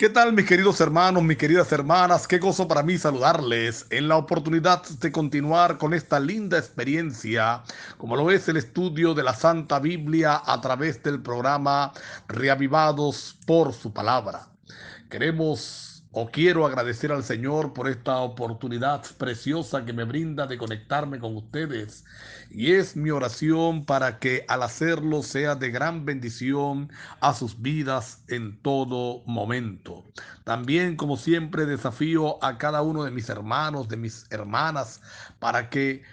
¿Qué tal, mis queridos hermanos, mis queridas hermanas? Qué gozo para mí saludarles en la oportunidad de continuar con esta linda experiencia, como lo es el estudio de la Santa Biblia a través del programa Reavivados por su palabra. Quiero agradecer al Señor por esta oportunidad preciosa que me brinda de conectarme con ustedes. Y es mi oración para que al hacerlo sea de gran bendición a sus vidas en todo momento. También, como siempre, desafío a cada uno de mis hermanos, de mis hermanas, para que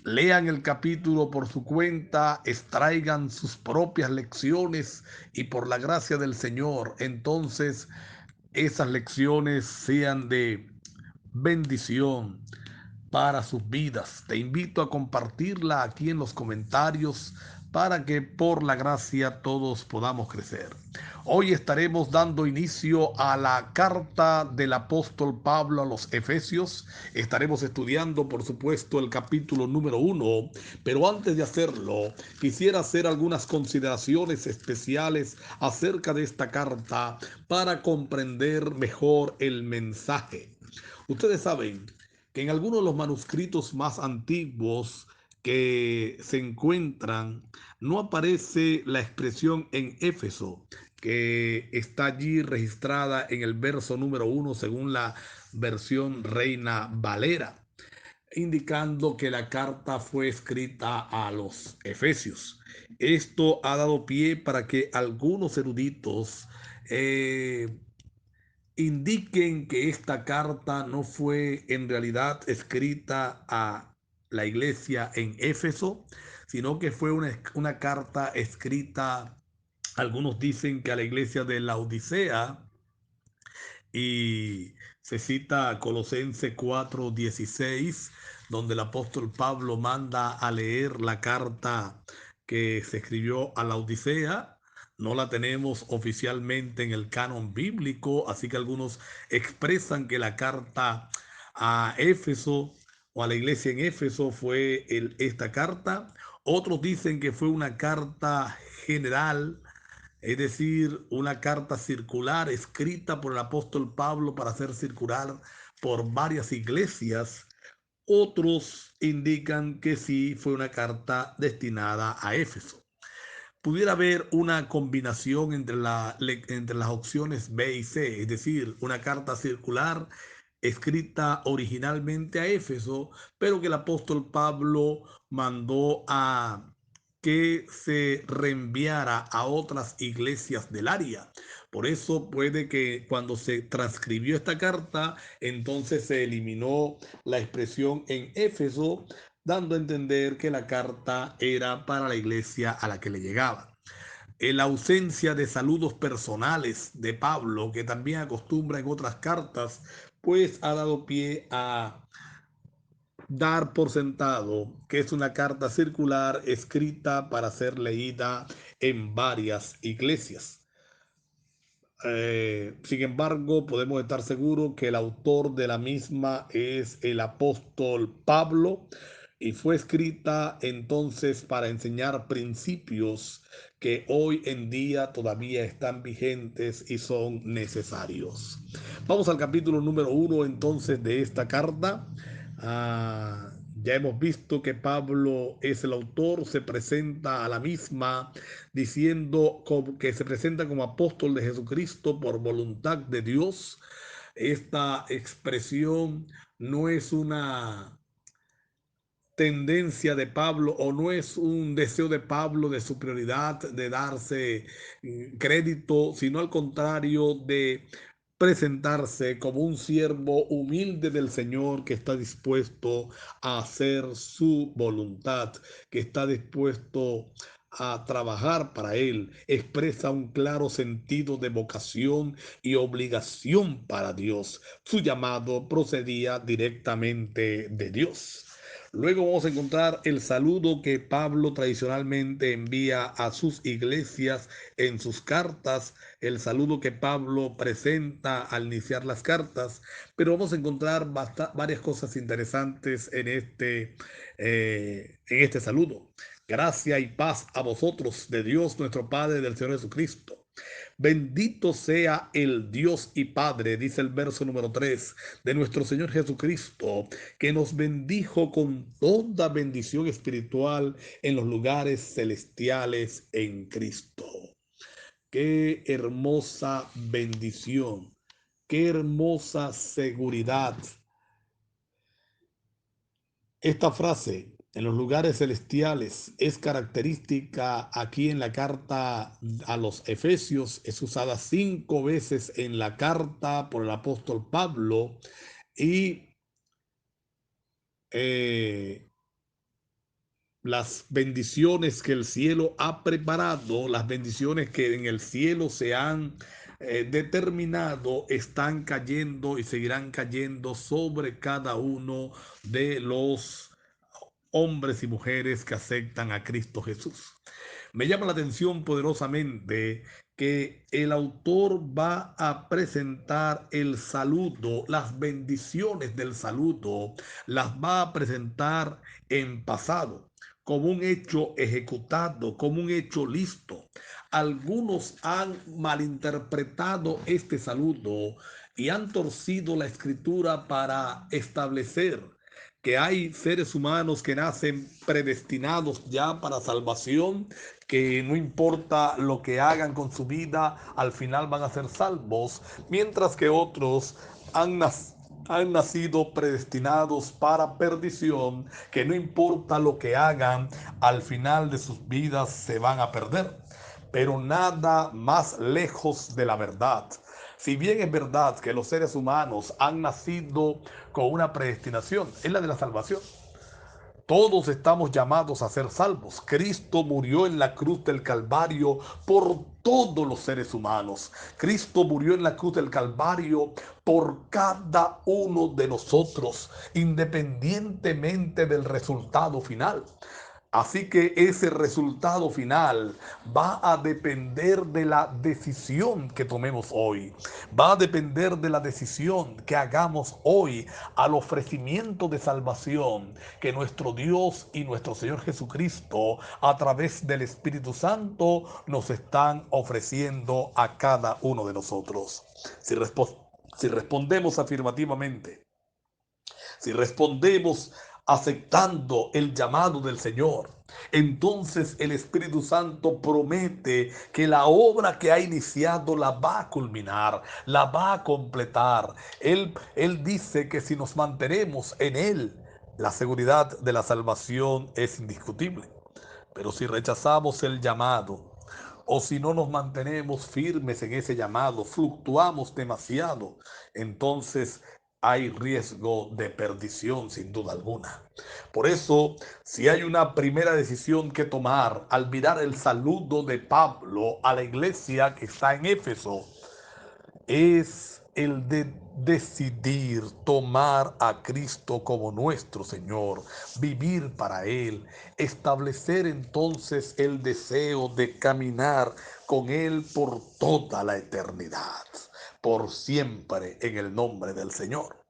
lean el capítulo por su cuenta, extraigan sus propias lecciones y por la gracia del Señor, entonces esas lecciones sean de bendición para sus vidas. Te invito a compartirla aquí en los comentarios para que por la gracia todos podamos crecer. Hoy estaremos dando inicio a la carta del apóstol Pablo a los Efesios. Estaremos estudiando, por supuesto, el capítulo número 1, pero antes de hacerlo, quisiera hacer algunas consideraciones especiales acerca de esta carta para comprender mejor el mensaje. Ustedes saben que en algunos de los manuscritos más antiguos que se encuentran no aparece la expresión en Éfeso, que está allí registrada en el verso número 1 según la versión Reina Valera, indicando que la carta fue escrita a los Efesios. Esto ha dado pie para que algunos eruditos indiquen que esta carta no fue en realidad escrita a la iglesia en Éfeso, sino que fue una carta escrita, algunos dicen que a la iglesia de la Odisea, y se cita Colosenses 4:16, donde el apóstol Pablo manda a leer la carta que se escribió a la Odisea. No la tenemos oficialmente en el canon bíblico, así que algunos expresan que la carta a Éfeso o a la iglesia en Éfeso fue esta carta. Otros dicen que fue una carta general, es decir, una carta circular escrita por el apóstol Pablo para hacer circular por varias iglesias. Otros indican que sí fue una carta destinada a Éfeso. Pudiera haber una combinación entre las opciones B y C, es decir, una carta circular escrita originalmente a Éfeso, pero que el apóstol Pablo mandó a que se reenviara a otras iglesias del área. Por eso puede que cuando se transcribió esta carta, entonces se eliminó la expresión en Éfeso, dando a entender que la carta era para la iglesia a la que le llegaba. En la ausencia de saludos personales de Pablo, que también acostumbra en otras cartas, pues ha dado pie a dar por sentado que es una carta circular escrita para ser leída en varias iglesias. Sin embargo, podemos estar seguros que el autor de la misma es el apóstol Pablo y fue escrita entonces para enseñar principios que hoy en día todavía están vigentes y son necesarios. Vamos al capítulo número 1 entonces de esta carta. Ya hemos visto que Pablo es el autor, se presenta a la misma diciendo que se presenta como apóstol de Jesucristo por voluntad de Dios. Esta expresión no es una tendencia de Pablo o no es un deseo de Pablo de superioridad, de darse crédito, sino al contrario de presentarse como un siervo humilde del Señor que está dispuesto a hacer su voluntad, que está dispuesto a trabajar para Él. Expresa un claro sentido de vocación y obligación para Dios. Su llamado procedía directamente de Dios. Luego vamos a encontrar el saludo que Pablo tradicionalmente envía a sus iglesias en sus cartas, el saludo que Pablo presenta al iniciar las cartas, pero vamos a encontrar varias cosas interesantes en este saludo. Gracia y paz a vosotros de Dios nuestro Padre, del Señor Jesucristo. Bendito sea el Dios y Padre, dice el verso número 3 de nuestro Señor Jesucristo, que nos bendijo con toda bendición espiritual en los lugares celestiales en Cristo. Qué hermosa bendición, qué hermosa seguridad. Esta frase, en los lugares celestiales, es característica aquí en la carta a los Efesios. Es usada 5 veces en la carta por el apóstol Pablo y las bendiciones que el cielo ha preparado, las bendiciones que en el cielo se han determinado, están cayendo y seguirán cayendo sobre cada uno de los hombres y mujeres que aceptan a Cristo Jesús. Me llama la atención poderosamente que el autor va a presentar el saludo, las bendiciones del saludo, las va a presentar en pasado, como un hecho ejecutado, como un hecho listo. Algunos han malinterpretado este saludo y han torcido la escritura para establecer que hay seres humanos que nacen predestinados ya para salvación, que no importa lo que hagan con su vida, al final van a ser salvos, mientras que otros han nacido predestinados para perdición, que no importa lo que hagan, al final de sus vidas se van a perder. Pero nada más lejos de la verdad. Si bien es verdad que los seres humanos han nacido con una predestinación, es la de la salvación. Todos estamos llamados a ser salvos. Cristo murió en la cruz del Calvario por todos los seres humanos. Cristo murió en la cruz del Calvario por cada uno de nosotros, independientemente del resultado final. Así que ese resultado final va a depender de la decisión que tomemos hoy. Va a depender de la decisión que hagamos hoy al ofrecimiento de salvación que nuestro Dios y nuestro Señor Jesucristo a través del Espíritu Santo nos están ofreciendo a cada uno de nosotros. Si respondemos afirmativamente, si respondemos aceptando el llamado del Señor, entonces el Espíritu Santo promete que la obra que ha iniciado la va a culminar, la va a completar. Él dice que si nos mantenemos en Él, la seguridad de la salvación es indiscutible. Pero si rechazamos el llamado, o si no nos mantenemos firmes en ese llamado, fluctuamos demasiado, entonces hay riesgo de perdición sin duda alguna. Por eso, si hay una primera decisión que tomar al mirar el saludo de Pablo a la iglesia que está en Éfeso, es el de decidir tomar a Cristo como nuestro Señor, vivir para Él, establecer entonces el deseo de caminar con Él por toda la eternidad, por siempre en el nombre del Señor.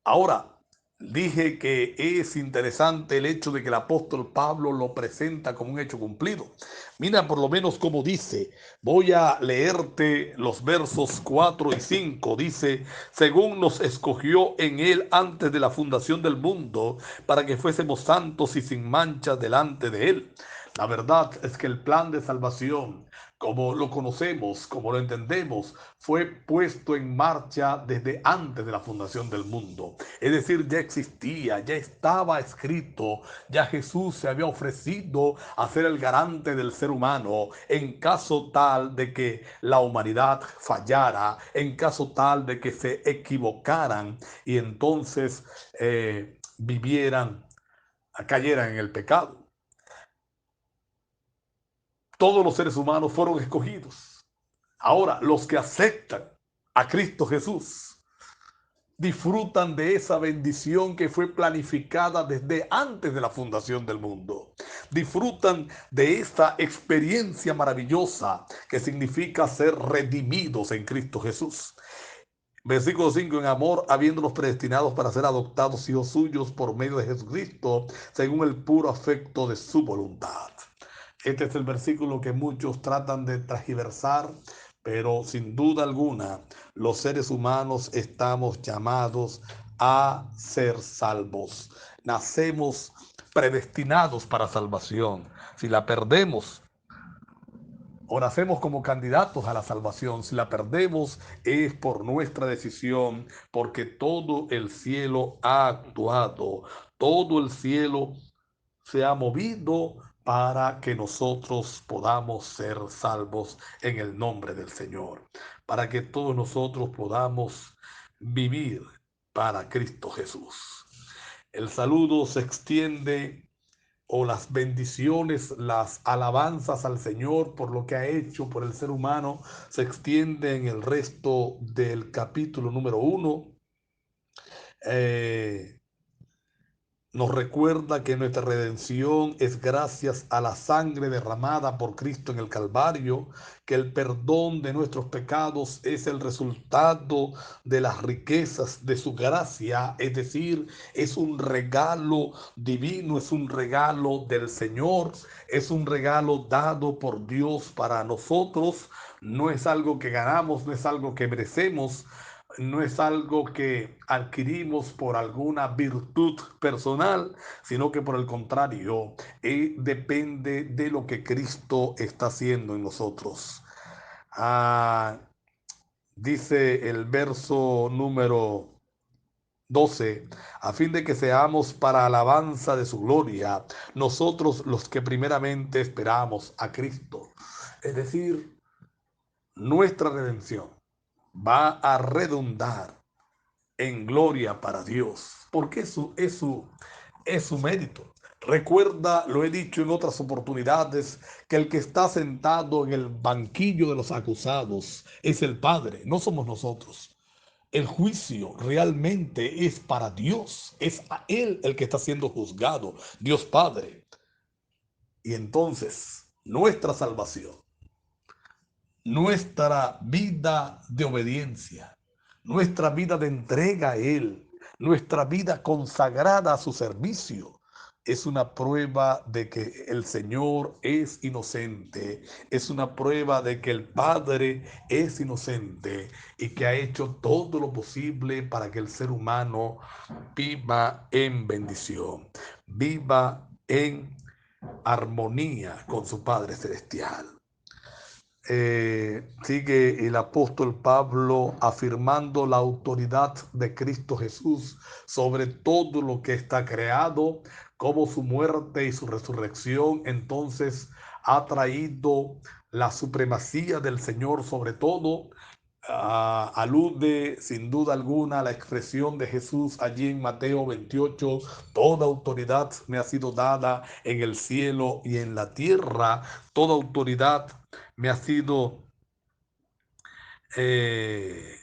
Ahora, dije que es interesante el hecho de que el apóstol Pablo lo presenta como un hecho cumplido. Mira por lo menos cómo dice. Voy a leerte los versos 4 y 5. Dice, según nos escogió en él antes de la fundación del mundo, para que fuésemos santos y sin mancha delante de él. La verdad es que el plan de salvación, como lo conocemos, como lo entendemos, fue puesto en marcha desde antes de la fundación del mundo. Es decir, ya existía, ya estaba escrito, ya Jesús se había ofrecido a ser el garante del ser humano en caso tal de que la humanidad fallara, en caso tal de que se equivocaran y entonces cayeran en el pecado. Todos los seres humanos fueron escogidos. Ahora, los que aceptan a Cristo Jesús disfrutan de esa bendición que fue planificada desde antes de la fundación del mundo. Disfrutan de esta experiencia maravillosa que significa ser redimidos en Cristo Jesús. Versículo 5, en amor, habiéndolos predestinados para ser adoptados hijos suyos por medio de Jesucristo, según el puro afecto de su voluntad. Este es el versículo que muchos tratan de transgiversar, pero sin duda alguna los seres humanos estamos llamados a ser salvos. Nacemos predestinados para salvación. Si la perdemos, o nacemos como candidatos a la salvación. Si la perdemos es por nuestra decisión, porque todo el cielo ha actuado, todo el cielo se ha movido para que nosotros podamos ser salvos en el nombre del Señor, para que todos nosotros podamos vivir para Cristo Jesús. El saludo se extiende, o las bendiciones, las alabanzas al Señor por lo que ha hecho por el ser humano, se extiende en el resto del capítulo número 1. Nos recuerda que nuestra redención es gracias a la sangre derramada por Cristo en el Calvario, que el perdón de nuestros pecados es el resultado de las riquezas de su gracia, es decir, es un regalo divino, es un regalo del Señor, es un regalo dado por Dios para nosotros, no es algo que ganamos, no es algo que merecemos, no es algo que adquirimos por alguna virtud personal, sino que por el contrario, depende de lo que Cristo está haciendo en nosotros. Ah, dice el verso número 12, a fin de que seamos para alabanza de su gloria, nosotros los que primeramente esperamos a Cristo. Es decir, nuestra redención va a redundar en gloria para Dios, porque es su mérito. Recuerda, lo he dicho en otras oportunidades, que el que está sentado en el banquillo de los acusados es el Padre, no somos nosotros. El juicio realmente es para Dios, es a Él el que está siendo juzgado, Dios Padre. Y entonces, nuestra salvación, nuestra vida de obediencia, nuestra vida de entrega a Él, nuestra vida consagrada a su servicio, es una prueba de que el Señor es inocente, es una prueba de que el Padre es inocente y que ha hecho todo lo posible para que el ser humano viva en bendición, viva en armonía con su Padre Celestial. Sigue el apóstol Pablo afirmando la autoridad de Cristo Jesús sobre todo lo que está creado, como su muerte y su resurrección entonces ha traído la supremacía del Señor sobre todo. Alude sin duda alguna a la expresión de Jesús allí en Mateo 28, toda autoridad me ha sido dada en el cielo y en la tierra, toda autoridad me ha sido eh,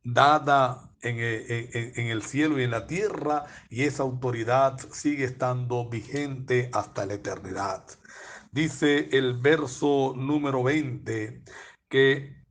dada en el cielo y en la tierra, y esa autoridad sigue estando vigente hasta la eternidad. Dice el verso número 20 que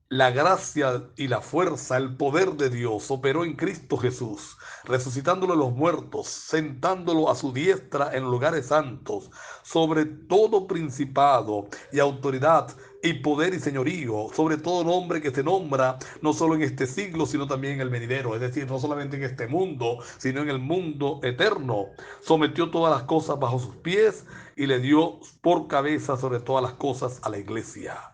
la gracia y la fuerza, el poder de Dios operó en Cristo Jesús, resucitándolo de los muertos, sentándolo a su diestra en lugares santos, sobre todo principado y autoridad y poder y señorío, sobre todo nombre que se nombra, no solo en este siglo, sino también en el venidero, es decir, no solamente en este mundo, sino en el mundo eterno. Sometió todas las cosas bajo sus pies y le dio por cabeza sobre todas las cosas a la iglesia.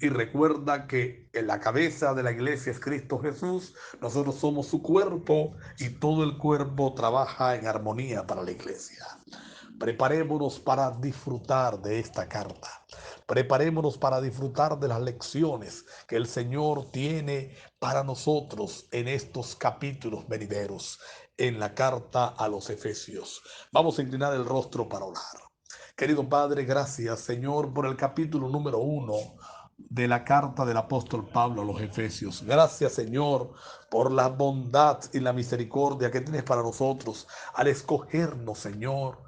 Y recuerda que en la cabeza de la iglesia es Cristo Jesús, nosotros somos su cuerpo y todo el cuerpo trabaja en armonía para la iglesia. Preparémonos para disfrutar de esta carta. Preparémonos para disfrutar de las lecciones que el Señor tiene para nosotros en estos capítulos venideros en la carta a los Efesios. Vamos a inclinar el rostro para orar. Querido Padre, gracias, Señor, por el capítulo número 1 de la carta del apóstol Pablo a los Efesios. Gracias, Señor, por la bondad y la misericordia que tienes para nosotros al escogernos, Señor,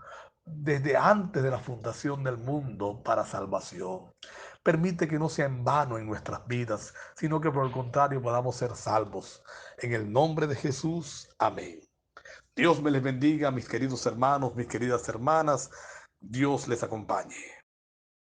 desde antes de la fundación del mundo para salvación. Permite que no sea en vano en nuestras vidas, sino que por el contrario podamos ser salvos. En el nombre de Jesús, amén. Dios me les bendiga, mis queridos hermanos, mis queridas hermanas. Dios les acompañe.